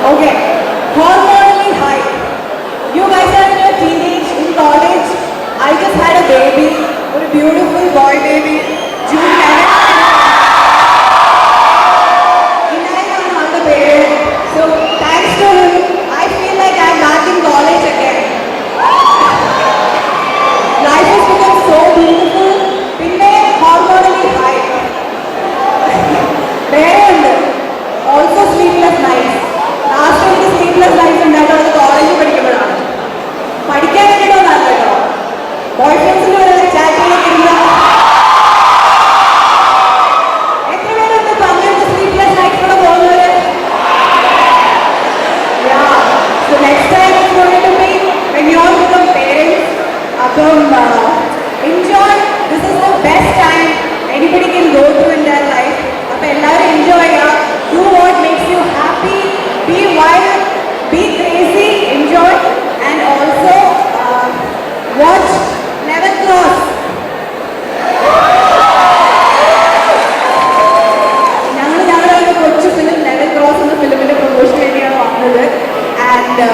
Okay. Hormonally high. You guys are in your teenage, in college. I just had a baby, a beautiful boy baby, June 11th. Inayan on the baby. So thanks to him, I feel like I'm back in college again. Life has become so beautiful. Pinne hormonally high. വേറെയുണ്ട് also sleepless nights. Last എനിക്ക് sleepless nights ഉണ്ടായിട്ടുള്ളത് കോളേജിൽ പഠിക്കുമ്പോഴാണ്. പഠിക്കാൻ വേണ്ടിയിട്ടൊന്നല്ല കേട്ടോ, boy ഫ്രണ്ട്സിൻ്റെ ചാറ്റിലൊക്കെ ഇരുന്ന എത്ര പേരുണ്ട് പങ്കെടുത്ത് sleepless നൈറ്റ്സിലൂടെ പോകുന്നവര്? So next time it's going to be when you all become parents. അപ്പം enjoy. This is the best time anybody can go through in their life. അപ്പം എല്ലാവരും enjoy ചെയ്യുക. Do what makes you happy. Be wild. Be crazy. Enjoy. And also watch Level Cross. ഞങ്ങളുടെ ഒരു കൊച്ചു film level cross എന്ന ഫിലിമിന്റെ promotion വേണ്ടിയാണ് വന്നത്. And